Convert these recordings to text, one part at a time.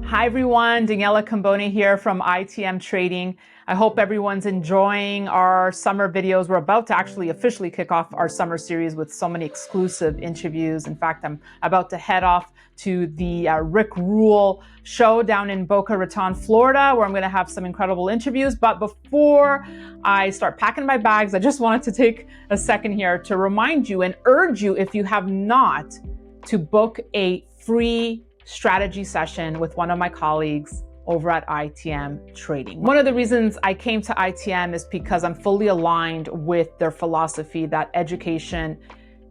Hi everyone, Daniela Cambone here from ITM Trading. I hope everyone's enjoying our summer videos. We're about to actually officially kick off our summer series with so many exclusive interviews. In fact, I'm about to head off to the Rick Rule show down in Boca Raton, Florida, where I'm going to have some incredible interviews. But before I start packing my bags, I just wanted to take a second here to remind you and urge you, if you have not, to book a free strategy session with one of my colleagues over at ITM Trading. One of the reasons I came to ITM is because I'm fully aligned with their philosophy that education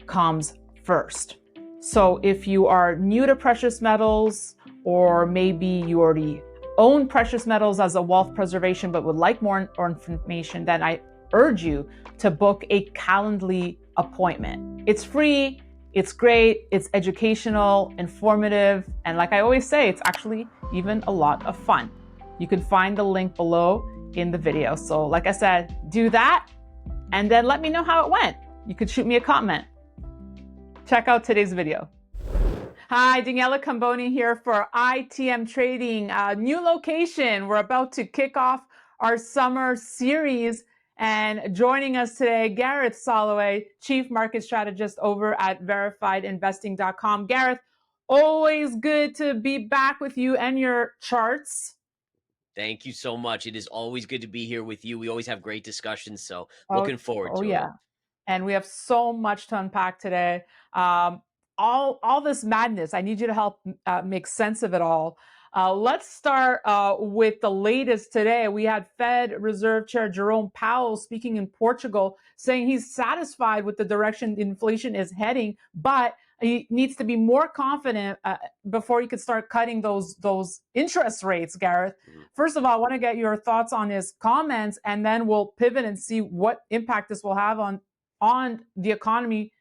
comes first. So if you are new to precious metals, or maybe you already own precious metals as a wealth preservation but would like more information, then I urge you to book a Calendly appointment. It's free. It's great, it's educational, informative, and like I always say, it's actually even a lot of fun. You can find the link below in the video. So like I said, do that, and then let me know how it went. You could shoot me a comment. Check out today's video. Hi, Daniela Cambone here for ITM Trading. New location, we're about to kick off our summer series. And joining us today, Gareth Soloway, Chief Market Strategist over at VerifiedInvesting.com. Gareth, always good to be back with you and your charts. Thank you so much. It is always good to be here with you. We always have great discussions, so looking forward to it. And we have so much to unpack today. All this madness, I need you to help make sense of it all. Let's start with the latest today. We had Fed Reserve Chair Jerome Powell speaking in Portugal, saying he's satisfied with the direction inflation is heading, but he needs to be more confident before he could start cutting those interest rates, Gareth. First of all, I want to get your thoughts on his comments, and then we'll pivot and see what impact this will have on the economy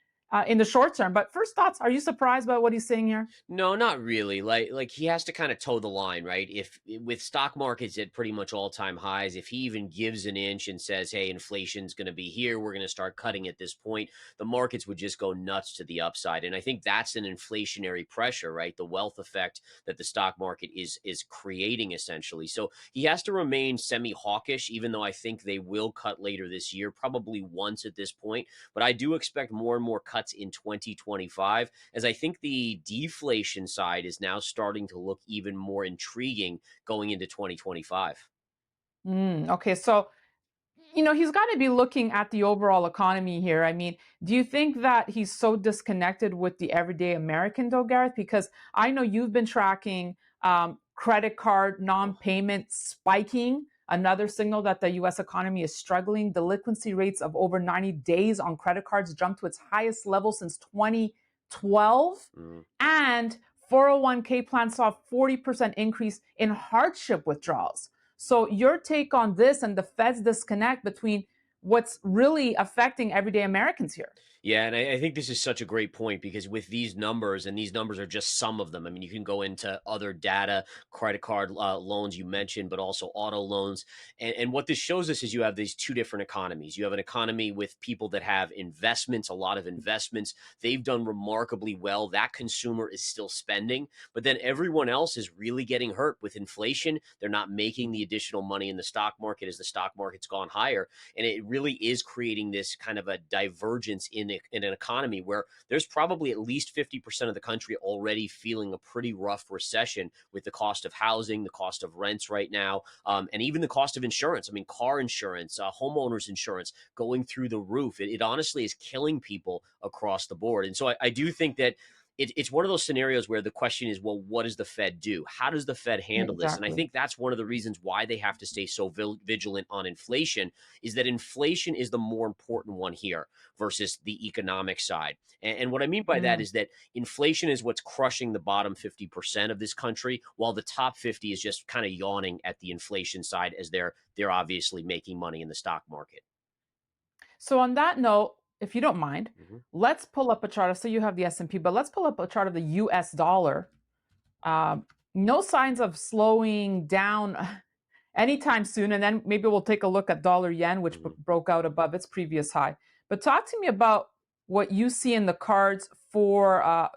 in the short term. But first thoughts, are you surprised by what he's saying here? No, not really. Like he has to kind of toe the line, right? If with stock markets at pretty much all-time highs, if he even gives an inch and says, hey, inflation's going to be here, we're going to start cutting at this point, the markets would just go nuts to the upside. And I think that's an inflationary pressure, right? The wealth effect that the stock market is creating essentially. So he has to remain semi-hawkish, even though I think they will cut later this year, probably once at this point. But I do expect more and more cuts in 2025, as I think the deflation side is now starting to look even more intriguing going into 2025. Okay, so he's got to be looking at the overall economy here. I mean, do you think that he's so disconnected with the everyday American, though, Gareth? Because I know you've been tracking credit card non-payment spiking, another signal that the U.S. economy is struggling. Delinquency rates of over 90 days on credit cards jumped to its highest level since 2012. And 401k plans saw a 40% increase in hardship withdrawals. So your take on this and the Fed's disconnect between what's really affecting everyday Americans here? Yeah, and I think this is such a great point, because with these numbers, and these numbers are just some of them. I mean, you can go into other data, credit card loans you mentioned, but also auto loans. And what this shows us is you have these two different economies. You have an economy with people that have investments, a lot of investments. They've done remarkably well. That consumer is still spending, but then everyone else is really getting hurt with inflation. They're not making the additional money in the stock market as the stock market's gone higher. And it really is creating this kind of a divergence in an economy where there's probably at least 50% of the country already feeling a pretty rough recession, with the cost of housing, the cost of rents right now, and even the cost of insurance. I mean, car insurance, homeowners insurance going through the roof. It honestly is killing people across the board. And so I do think that it's one of those scenarios where the question is, well, what does the Fed do? How does the Fed handle this? And I think that's one of the reasons why they have to stay so vigilant on inflation, is that inflation is the more important one here versus the economic side. And what I mean by that is that inflation is what's crushing the bottom 50% of this country, while the top 50 is just kind of yawning at the inflation side, as they're obviously making money in the stock market. So on that note, if you don't mind, let's pull up a chart. So you have the S&P, but let's pull up a chart of the US dollar. No signs of slowing down anytime soon. And then maybe we'll take a look at dollar yen, which broke out above its previous high. But talk to me about what you see in the cards for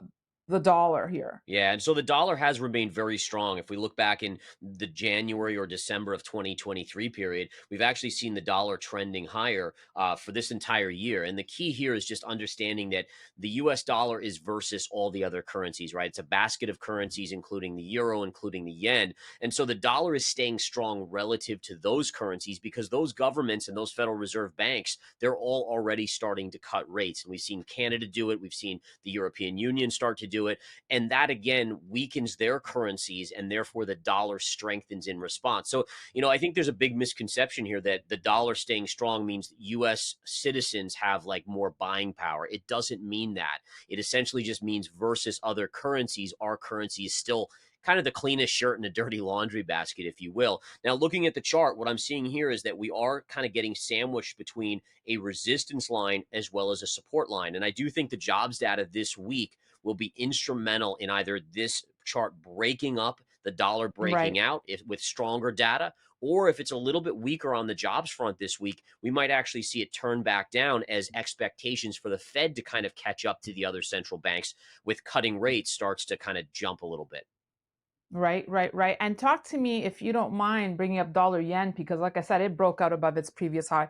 the dollar here. Yeah, and so the dollar has remained very strong. If we look back in the January or December of 2023 period, we've actually seen the dollar trending higher for this entire year. And the key here is just understanding that the US dollar is versus all the other currencies, right? It's a basket of currencies, including the euro, including the yen. And so the dollar is staying strong relative to those currencies because those governments and those Federal Reserve banks, they're all already starting to cut rates. And we've seen Canada do it. We've seen the European Union start to do it. And that again weakens their currencies, and therefore the dollar strengthens in response. So, I think there's a big misconception here that the dollar staying strong means US citizens have like more buying power. It doesn't mean that. It essentially just means versus other currencies, our currency is still kind of the cleanest shirt in a dirty laundry basket, if you will. Now, looking at the chart, what I'm seeing here is that we are kind of getting sandwiched between a resistance line as well as a support line. And I do think the jobs data this week will be instrumental in either this chart breaking up, the dollar breaking out with stronger data, or if it's a little bit weaker on the jobs front this week, we might actually see it turn back down as expectations for the Fed to kind of catch up to the other central banks with cutting rates starts to kind of jump a little bit. Right. And talk to me, if you don't mind, bringing up dollar yen, because like I said, it broke out above its previous high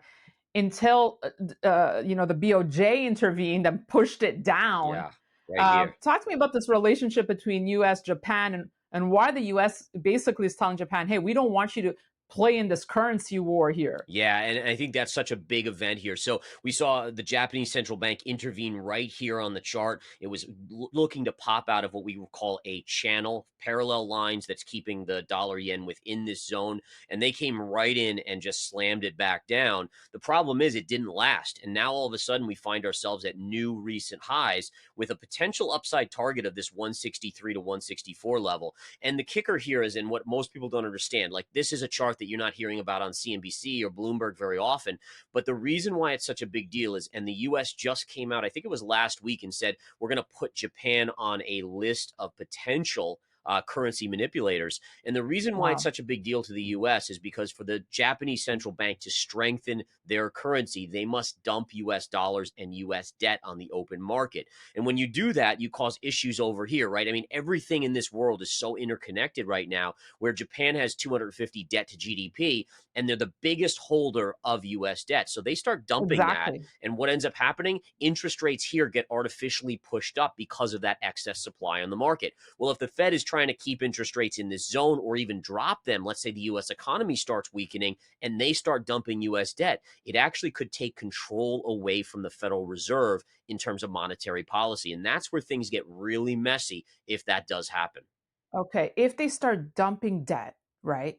until the BOJ intervened and pushed it down. Yeah, right here. Talk to me about this relationship between U.S., Japan, and why the U.S. basically is telling Japan, hey, we don't want you to play in this currency war here. Yeah, and I think that's such a big event here. So we saw the Japanese central bank intervene right here on the chart. It was looking to pop out of what we would call a channel, parallel lines that's keeping the dollar yen within this zone. And they came right in and just slammed it back down. The problem is it didn't last. And now all of a sudden we find ourselves at new recent highs with a potential upside target of this 163 to 164 level. And the kicker here is, in what most people don't understand, like this is a chart that you're not hearing about on CNBC or Bloomberg very often. But the reason why it's such a big deal is, and the US just came out, I think it was last week, and said, we're going to put Japan on a list of potential currency manipulators. And the reason why it's such a big deal to the US is because for the Japanese central bank to strengthen their currency, they must dump US dollars and US debt on the open market. And when you do that, you cause issues over here, right? I mean, everything in this world is so interconnected right now, where Japan has 250 debt to GDP, and they're the biggest holder of US debt. So they start dumping that. And what ends up happening? Interest rates here get artificially pushed up because of that excess supply on the market. Well, if the Fed is trying to keep interest rates in this zone or even drop them, let's say the US economy starts weakening and they start dumping US debt, it actually could take control away from the Federal Reserve in terms of monetary policy. And that's where things get really messy if that does happen. Okay, if they start dumping debt, right?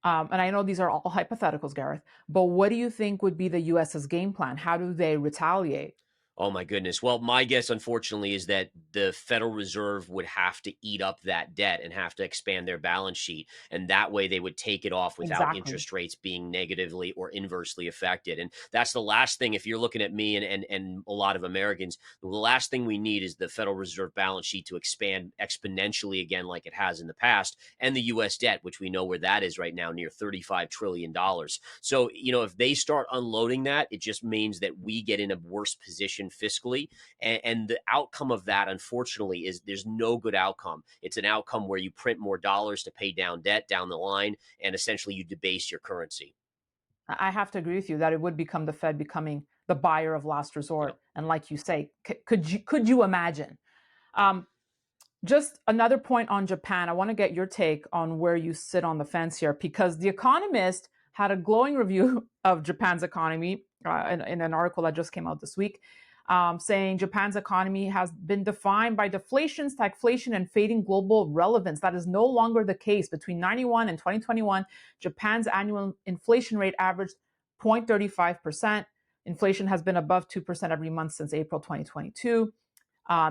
And I know these are all hypotheticals, Gareth, but what do you think would be the US's game plan? How do they retaliate? Oh my goodness. Well, my guess, unfortunately, is that the Federal Reserve would have to eat up that debt and have to expand their balance sheet. And that way they would take it off without interest rates being negatively or inversely affected. And that's the last thing, if you're looking at me and a lot of Americans, the last thing we need is the Federal Reserve balance sheet to expand exponentially again, like it has in the past, and the US debt, which we know where that is right now, near $35 trillion. So, if they start unloading that, it just means that we get in a worse position fiscally, and the outcome of that, unfortunately, is there's no good outcome. It's an outcome where you print more dollars to pay down debt down the line, and essentially you debase your currency. I have to agree with you that it would become the Fed becoming the buyer of last resort. Yep. And like you say, could you imagine? Just another point on Japan. I want to get your take on where you sit on the fence here, because The Economist had a glowing review of Japan's economy in an article that just came out this week, saying Japan's economy has been defined by deflation, stagflation, and fading global relevance. That is no longer the case. Between 91 and 2021, Japan's annual inflation rate averaged 0.35%. Inflation has been above 2% every month since April 2022.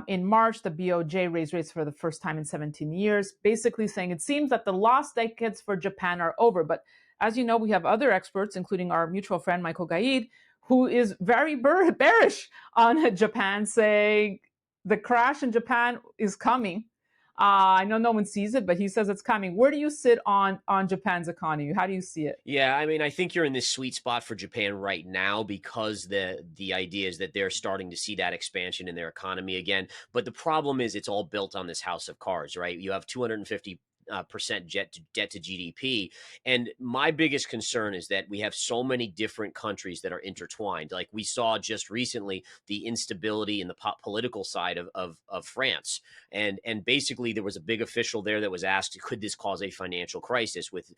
In March, the BOJ raised rates for the first time in 17 years, basically saying it seems that the lost decades for Japan are over. But as you know, we have other experts, including our mutual friend, Michael Gaid, who is very bearish on Japan, saying the crash in Japan is coming. I know no one sees it, but he says it's coming. Where do you sit on Japan's economy? How do you see it? Yeah, I mean, I think you're in this sweet spot for Japan right now because the idea is that they're starting to see that expansion in their economy again. But the problem is it's all built on this house of cards, right? You have 250 percent debt to GDP. And my biggest concern is that we have so many different countries that are intertwined. Like we saw just recently the instability in the political side of France. And basically there was a big official there that was asked, could this cause a financial crisis with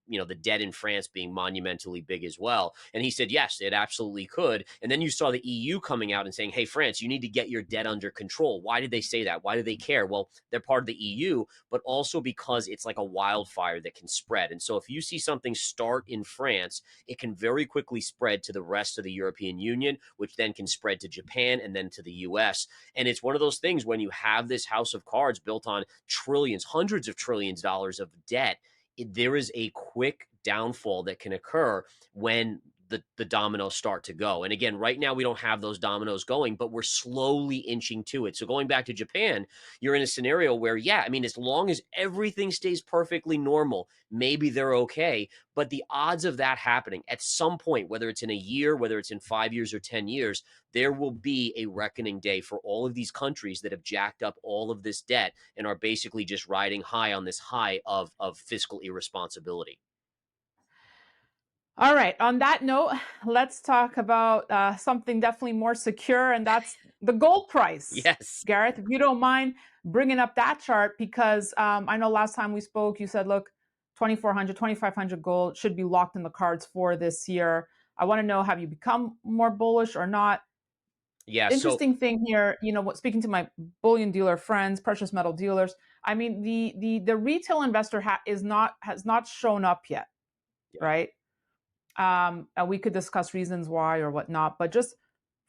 the debt in France being monumentally big as well? And he said, yes, it absolutely could. And then you saw the EU coming out and saying, hey, France, you need to get your debt under control. Why did they say that? Why do they care? Well, they're part of the EU, but also because it's like a wildfire that can spread. And so if you see something start in France, it can very quickly spread to the rest of the European Union, which then can spread to Japan and then to the US. And it's one of those things when you have this house of cards built on trillions, hundreds of trillions of dollars of debt, there is a quick downfall that can occur when the dominoes start to go. And again, right now we don't have those dominoes going, but we're slowly inching to it. So going back to Japan, you're in a scenario where, yeah, I mean, as long as everything stays perfectly normal, maybe they're okay. But the odds of that happening at some point, whether it's in a year, whether it's in 5 years or 10 years, there will be a reckoning day for all of these countries that have jacked up all of this debt and are basically just riding high on this high of fiscal irresponsibility. All right. On that note, let's talk about something definitely more secure, and that's the gold price. Yes. Gareth, if you don't mind bringing up that chart, because I know last time we spoke, you said, look, 2,400, 2,500 gold should be locked in the cards for this year. I want to know, have you become more bullish or not? Yeah. Interesting thing here, speaking to my bullion dealer friends, precious metal dealers, I mean, the retail investor has not shown up yet, Yeah. right? And we could discuss reasons why or whatnot, but just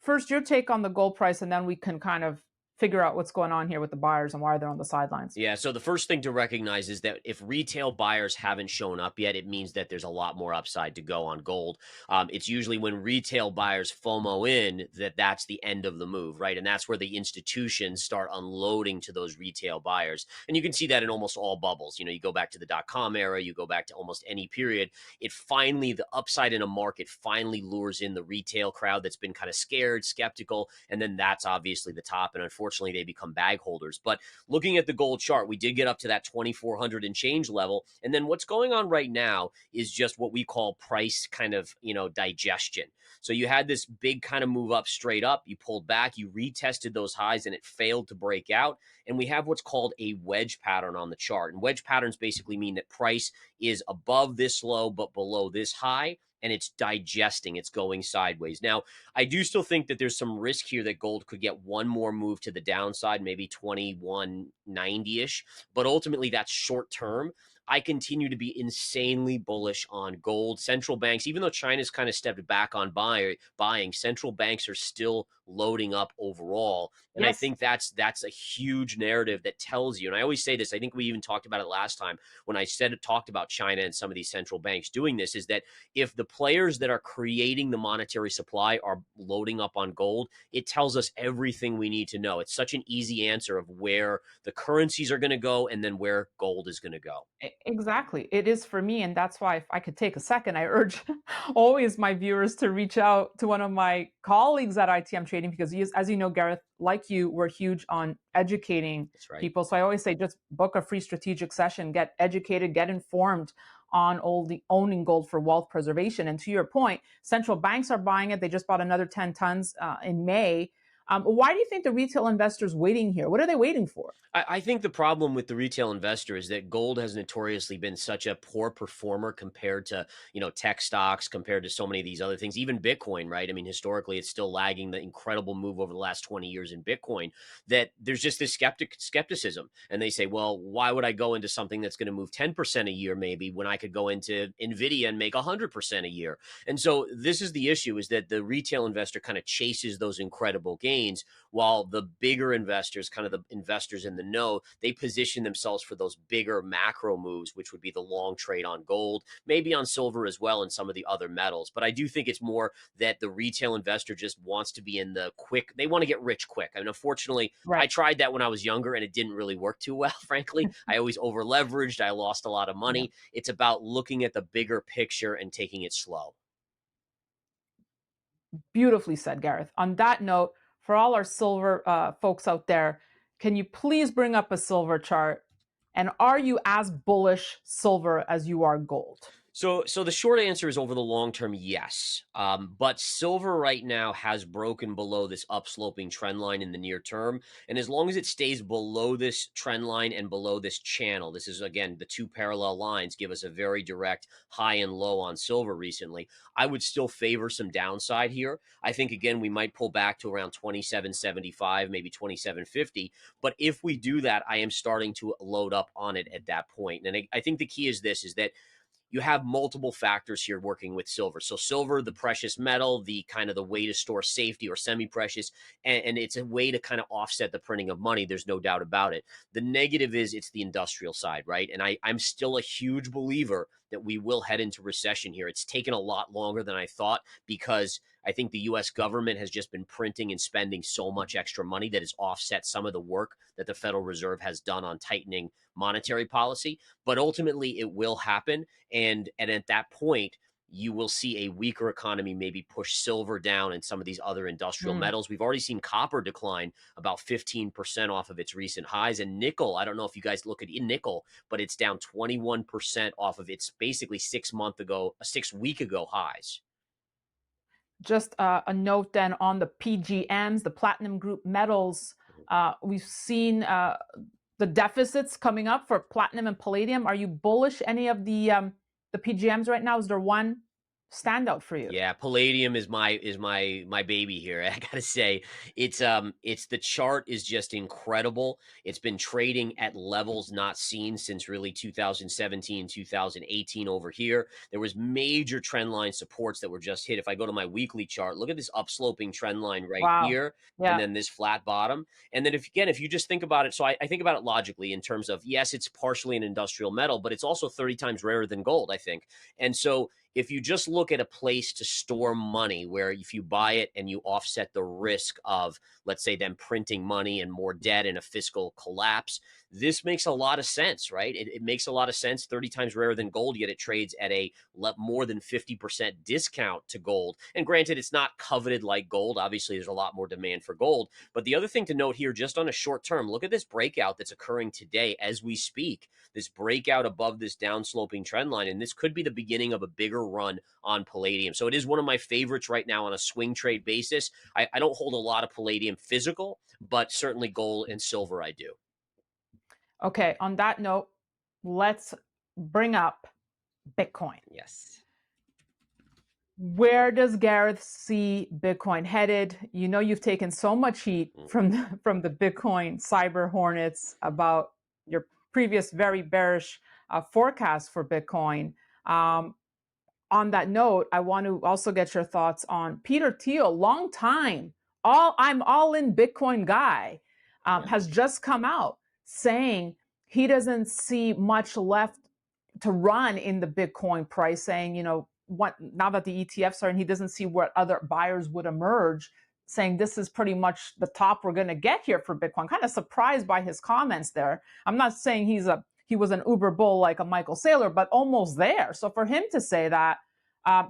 first your take on the gold price, and then we can kind of figure out what's going on here with the buyers and why they're on the sidelines. Yeah, so the first thing to recognize is that if retail buyers haven't shown up yet, it means that there's a lot more upside to go on gold. It's usually when retail buyers FOMO in that's the end of the move, right? And that's where the institutions start unloading to those retail buyers. And you can see that in almost all bubbles. You go back to the dot-com era, you go back to almost any period. The upside in a market finally lures in the retail crowd that's been kind of scared, skeptical, and then that's obviously the top. And unfortunately, they become bag holders. But looking at the gold chart, we did get up to that 2,400 and change level. And then what's going on right now is just what we call price kind of, digestion. So you had this big kind of move up straight up. You pulled back, you retested those highs, and it failed to break out. And we have what's called a wedge pattern on the chart. And wedge patterns basically mean that price is above this low, but below this high. And it's digesting, it's going sideways. Now, I do still think that there's some risk here that gold could get one more move to the downside, maybe 2190-ish, but ultimately that's short term. I continue to be insanely bullish on gold. Central banks, even though China's kind of stepped back on buying, central banks are still loading up overall. And Yes. I think that's a huge narrative that tells you, and I always say this, I think we even talked about it last time when I talked about China and some of these central banks doing this, is that if the players that are creating the monetary supply are loading up on gold, it tells us everything we need to know. It's such an easy answer of where the currencies are going to go and then where gold is going to go. Exactly. It is for me. And that's why, if I could take a second, I urge always my viewers to reach out to one of my colleagues at ITM Trading, because he is, as you know, Gareth, like you, we're huge on educating people. So I always say, just book a free strategic session, get educated, get informed on all the owning gold for wealth preservation. And to your point, central banks are buying it. They just bought another 10 tons in May. Why do you think the retail investor's waiting here? What are they waiting for? I think the problem with the retail investor is that gold has notoriously been such a poor performer compared to, tech stocks, compared to so many of these other things, even Bitcoin, right? I mean, historically, it's still lagging the incredible move over the last 20 years in Bitcoin, that there's just this skepticism. And they say, well, why would I go into something that's going to move 10% a year maybe when I could go into NVDA and make 100% a year? And so this is the issue, is that the retail investor kind of chases those incredible gains. gains, while the bigger investors, kind of the investors in the know, they position themselves for those bigger macro moves, which would be the long trade on gold, maybe on silver as well, and some of the other metals. But I do think it's more that the retail investor just wants to be in the quick, they want to get rich quick. I mean, unfortunately, I Right. tried that when I was younger and it didn't really work too well, frankly. I always over leveraged, I lost a lot of Yeah. money. It's about looking at the bigger picture and taking it slow. Beautifully said, Gareth. On that note, for all our silver folks out there, can you please bring up a silver chart? And are you as bullish silver as you are gold? So the short answer is over the long term, yes. But silver right now has broken below this upsloping trend line in the near term, and as long as it stays below this trend line and below this channel, this is again the two parallel lines give us a very direct high and low on silver recently. I would still favor some downside here. I think again we might pull back to around 27.75, maybe 27.50. But if we do that, I am starting to load up on it at that point. And I think the key is this: is that you have multiple factors here working with silver. So silver, the precious metal, the kind of the way to store safety or semi-precious, and it's a way to kind of offset the printing of money. There's no doubt about it. The negative is it's the industrial side, right? And I'm still a huge believer that we will head into recession here. It's taken a lot longer than I thought because I think the US government has just been printing and spending so much extra money that has offset some of the work that the Federal Reserve has done on tightening monetary policy. But ultimately, it will happen. And at that point, you will see a weaker economy maybe push silver down and some of these other industrial Mm. metals. We've already seen copper decline about 15% off of its recent highs. And nickel, I don't know if you guys look at nickel, but it's down 21% off of its basically 6 week ago highs. Just a note then on the PGMs, the platinum group metals. We've seen the deficits coming up for platinum and palladium. Are you bullish any of the PGMs right now? Is there one standout for you? Yeah, Palladium is my baby here. I gotta say, it's the chart is just incredible. It's been trading at levels not seen since really 2017, 2018 over here. There was major trend line supports that were just hit. If I go to my weekly chart, look at this upsloping trend line right Wow. here, and Yeah. then this flat bottom. And then if you just think about it, so I think about it logically in terms of yes, it's partially an industrial metal, but it's also 30 times rarer than gold, I think. And so if you just look at a place to store money where if you buy it and you offset the risk of, let's say, them printing money and more debt and a fiscal collapse, this makes a lot of sense, right? It makes a lot of sense. 30 times rarer than gold, yet it trades at a more than 50% discount to gold. And granted, it's not coveted like gold. Obviously, there's a lot more demand for gold. But the other thing to note here, just on a short term, look at this breakout that's occurring today as we speak. This breakout above this downsloping trend line. And this could be the beginning of a bigger run on Palladium. So it is one of my favorites right now on a swing trade basis. I don't hold a lot of Palladium physical, but certainly gold and silver I do. Okay. On that note, let's bring up Bitcoin. Yes. Where does Gareth see Bitcoin headed? You know, you've taken so much heat from from the Bitcoin cyber hornets about your previous very bearish forecast for Bitcoin. On that note, I want to also get your thoughts on Peter Thiel, long time, I'm all in Bitcoin guy, has just come out saying he doesn't see much left to run in the Bitcoin price, saying, you know, what now that the ETFs are, and he doesn't see what other buyers would emerge, saying this is pretty much the top we're going to get here for Bitcoin. Kind of surprised by his comments there. I'm not saying he was an uber bull like a Michael Saylor, but almost there. So for him to say that,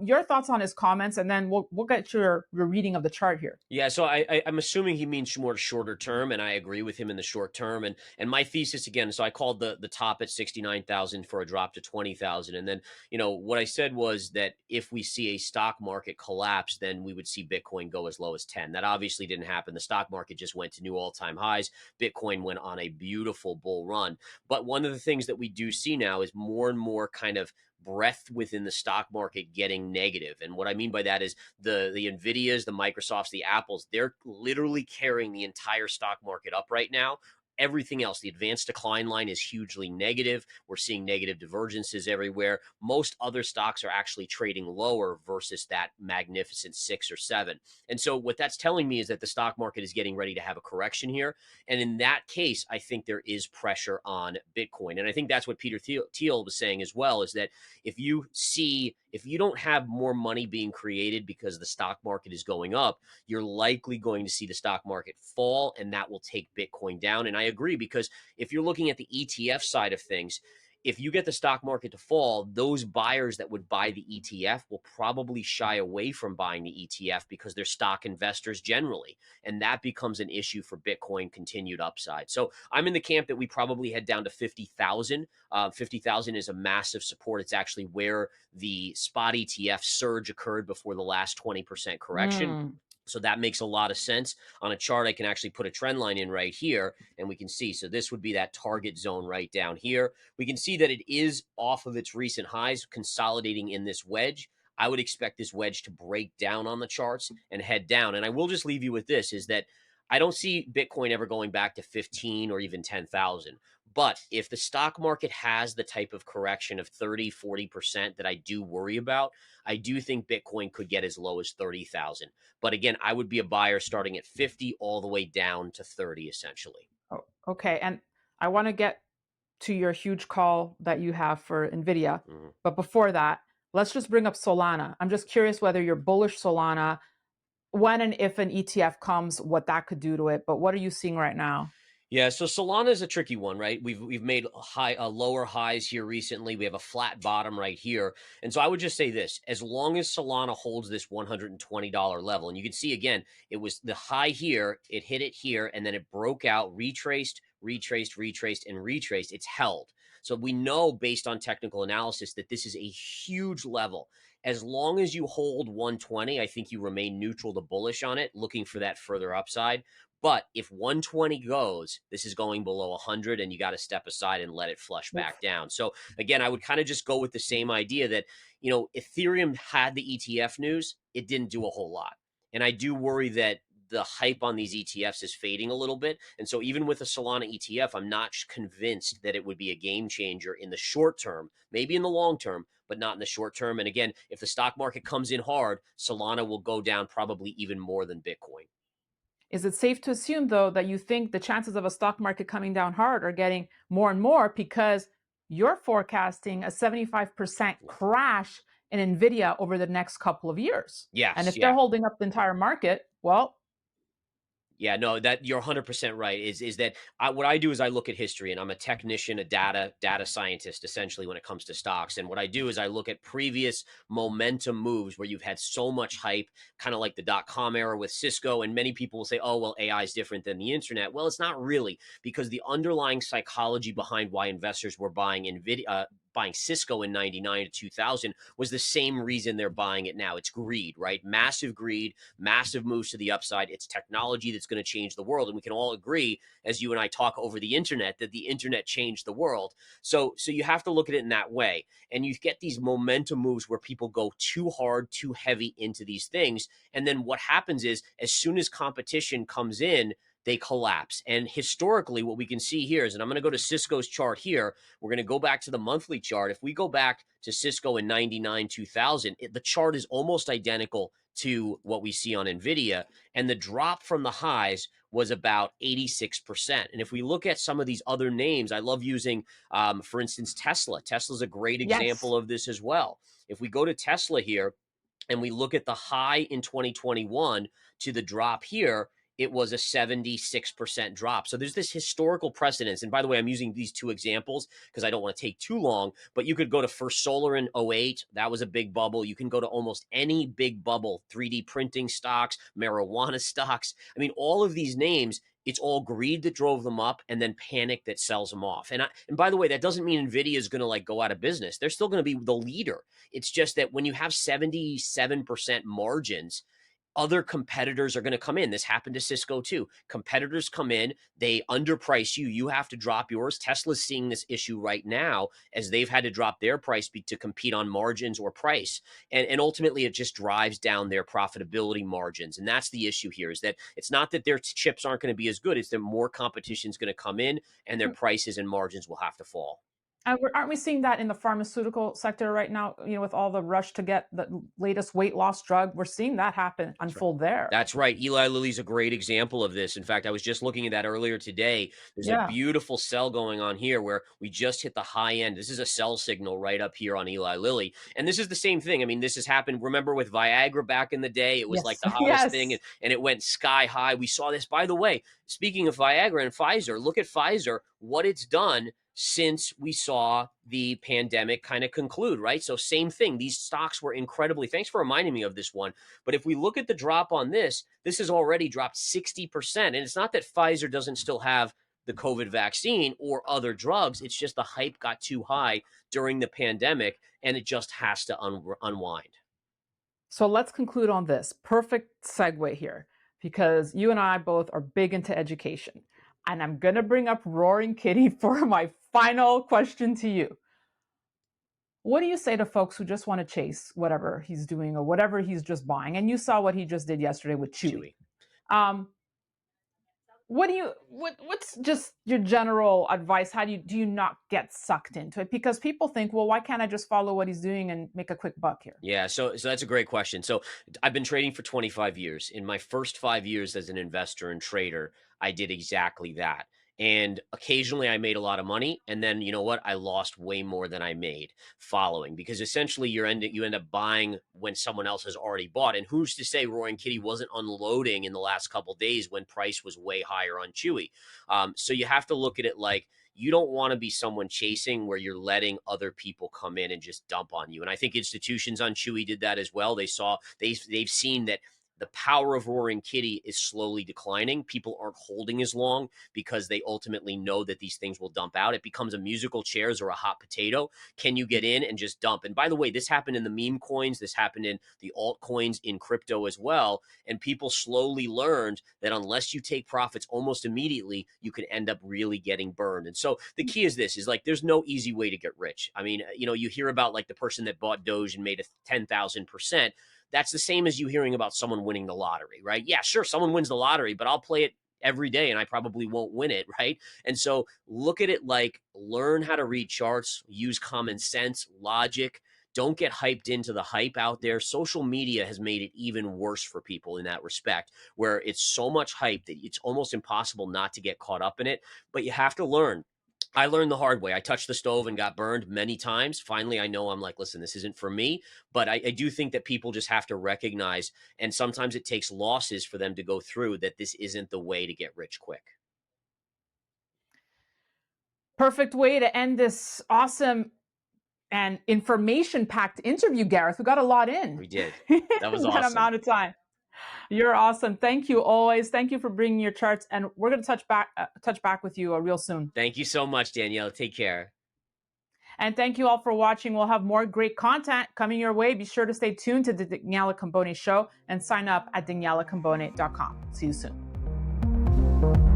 your thoughts on his comments, and then we'll get your reading of the chart here. Yeah, so I'm assuming he means more shorter term, and I agree with him in the short term. And my thesis again, so I called the top at 69,000 for a drop to 20,000, and then what I said was that if we see a stock market collapse, then we would see Bitcoin go as low as 10. That obviously didn't happen. The stock market just went to new all-time highs. Bitcoin went on a beautiful bull run. But one of the things that we do see now is more and more kind of breadth within the stock market getting negative. And what I mean by that is the NVIDIAs, the Microsofts, the Apples, they're literally carrying the entire stock market up right now. everything else, the advanced decline line is hugely negative. We're seeing negative divergences everywhere. Most other stocks are actually trading lower versus that magnificent 6 or 7. And so what that's telling me is that the stock market is getting ready to have a correction here. And in that case, I think there is pressure on Bitcoin. And I think that's what Peter Thiel was saying as well, is that if you don't have more money being created because the stock market is going up, you're likely going to see the stock market fall, and that will take Bitcoin down. And I agree, because if you're looking at the ETF side of things, if you get the stock market to fall, those buyers that would buy the ETF will probably shy away from buying the ETF because they're stock investors generally. And that becomes an issue for Bitcoin continued upside. So I'm in the camp that we probably head down to 50,000. 50,000 is a massive support. It's actually where the spot ETF surge occurred before the last 20% correction. Mm. So that makes a lot of sense. On a chart, I can actually put a trend line in right here, and we can see. So this would be that target zone right down here. We can see that it is off of its recent highs, consolidating in this wedge. I would expect this wedge to break down on the charts and head down. And I will just leave you with this, is that I don't see Bitcoin ever going back to 15 or even 10,000. But if the stock market has the type of correction of 30, 40% that I do worry about, I do think Bitcoin could get as low as 30,000. But again, I would be a buyer starting at 50 all the way down to 30, essentially. Oh, okay. And I want to get to your huge call that you have for NVIDIA. Mm-hmm. But before that, let's just bring up Solana. I'm just curious whether you're bullish Solana, when and if an ETF comes, what that could do to it. But what are you seeing right now? Yeah, so Solana is a tricky one, right? We've made lower highs here recently. We have a flat bottom right here, and so I would just say this: as long as Solana holds this $120 level, and you can see again, it was the high here, it hit it here, and then it broke out, retraced, and retraced. It's held. So we know based on technical analysis that this is a huge level. As long as you hold 120, I think you remain neutral to bullish on it, looking for that further upside. But if 120 goes, this is going below 100, and you got to step aside and let it flush back down. So again, I would kind of just go with the same idea that, Ethereum had the ETF news. It didn't do a whole lot. And I do worry that the hype on these ETFs is fading a little bit. And so even with a Solana ETF, I'm not convinced that it would be a game changer in the short term, maybe in the long term, but not in the short term. And again, if the stock market comes in hard, Solana will go down probably even more than Bitcoin. Is it safe to assume, though, that you think the chances of a stock market coming down hard are getting more and more because you're forecasting a 75% crash in NVIDIA over the next couple of years? Yes. And if they're holding up the entire market, well, yeah, no, that you're 100% right. Is that what I do is I look at history, and I'm a technician, a data scientist, essentially, when it comes to stocks. And what I do is I look at previous momentum moves where you've had so much hype, kind of like the .com era with Cisco. And many people will say, oh, well, AI is different than the internet. Well, it's not really, because the underlying psychology behind why investors were buying NVIDIA, buying Cisco in 99 to 2000 was the same reason they're buying it now. It's greed, right? Massive greed, massive moves to the upside. It's technology that's going to change the world. And we can all agree, as you and I talk over the internet, that the internet changed the world. So you have to look at it in that way. And you get these momentum moves where people go too hard, too heavy into these things. And then what happens is, as soon as competition comes in, they collapse. And historically, what we can see here is, and I'm going to go to Cisco's chart here. We're going to go back to the monthly chart. If we go back to Cisco in 99, 2000, the chart is almost identical to what we see on NVIDIA. And the drop from the highs was about 86%. And if we look at some of these other names, I love using, for instance, Tesla. Tesla's a great example of this as well. If we go to Tesla here and we look at the high in 2021 to the drop here, it was a 76% drop. So there's this historical precedence. And by the way, I'm using these two examples because I don't want to take too long, but you could go to First Solar in 08. That was a big bubble. You can go to almost any big bubble, 3D printing stocks, marijuana stocks. I mean, all of these names, it's all greed that drove them up and then panic that sells them off. And by the way, that doesn't mean NVIDIA is going to go out of business. They're still going to be the leader. It's just that when you have 77% margins, other competitors are going to come in. This happened to Cisco too. Competitors come in, they underprice you. You have to drop yours. Tesla's seeing this issue right now as they've had to drop their price to compete on margins or price. And ultimately, it just drives down their profitability margins. And that's the issue here, is that it's not that their chips aren't going to be as good. It's that more competition is going to come in and their prices and margins will have to fall. And aren't we seeing that in the pharmaceutical sector right now? With all the rush to get the latest weight loss drug, we're seeing that happen unfold there. That's right. Eli Lilly's a great example of this. In fact, I was just looking at that earlier today. There's a beautiful sell going on here where we just hit the high end. This is a sell signal right up here on Eli Lilly. And this is the same thing. I mean, this has happened. Remember with Viagra back in the day, it was like the hottest thing and it went sky high. We saw this, by the way, speaking of Viagra and Pfizer, look at Pfizer, what it's done since we saw the pandemic kind of conclude, right? So same thing. These stocks were incredibly, thanks for reminding me of this one. But if we look at the drop on this has already dropped 60%. And it's not that Pfizer doesn't still have the COVID vaccine or other drugs. It's just the hype got too high during the pandemic and it just has to unwind. So let's conclude on this. Perfect segue here, because you and I both are big into education. And I'm going to bring up Roaring Kitty for my final question to you. What do you say to folks who just want to chase whatever he's doing or whatever he's just buying? And you saw what he just did yesterday with Chewy. What's just your general advice? How do you not get sucked into it? Because people think, well, why can't I just follow what he's doing and make a quick buck here? Yeah, so that's a great question. So I've been trading for 25 years. In my first 5 years as an investor and trader, I did exactly that. And occasionally I made a lot of money. And then, you know what? I lost way more than I made following, because essentially you end up buying when someone else has already bought. And who's to say Roaring Kitty wasn't unloading in the last couple of days when price was way higher on Chewy? So you have to look at it like, you don't want to be someone chasing where you're letting other people come in and just dump on you. And I think institutions on Chewy did that as well. They've seen that the power of Roaring Kitty is slowly declining. People aren't holding as long because they ultimately know that these things will dump out. It becomes a musical chairs or a hot potato. Can you get in and just dump? And by the way, this happened in the meme coins. This happened in the altcoins in crypto as well. And people slowly learned that unless you take profits almost immediately, you can end up really getting burned. And so the key is this, is like, there's no easy way to get rich. I mean, you hear about like the person that bought Doge and made a 10,000%. That's the same as you hearing about someone winning the lottery, right? Yeah, sure, someone wins the lottery, but I'll play it every day and I probably won't win it, right? And so look at it like, learn how to read charts, use common sense, logic. Don't get hyped into the hype out there. Social media has made it even worse for people in that respect, where it's so much hype that it's almost impossible not to get caught up in it. But you have to learn. I learned the hard way. I touched the stove and got burned many times. Finally, I know, I'm like, listen, this isn't for me. But I do think that people just have to recognize, and sometimes it takes losses for them to go through, that this isn't the way to get rich quick. Perfect way to end this awesome and information-packed interview, Gareth. We got a lot in. We did. That was awesome. That amount of time. You're awesome. Thank you always. Thank you for bringing your charts, and we're going to touch back with you real soon. Thank you so much, Daniela. Take care. And thank you all for watching. We'll have more great content coming your way. Be sure to stay tuned to the Daniela Cambone Show and sign up at danielacambone.com. See you soon.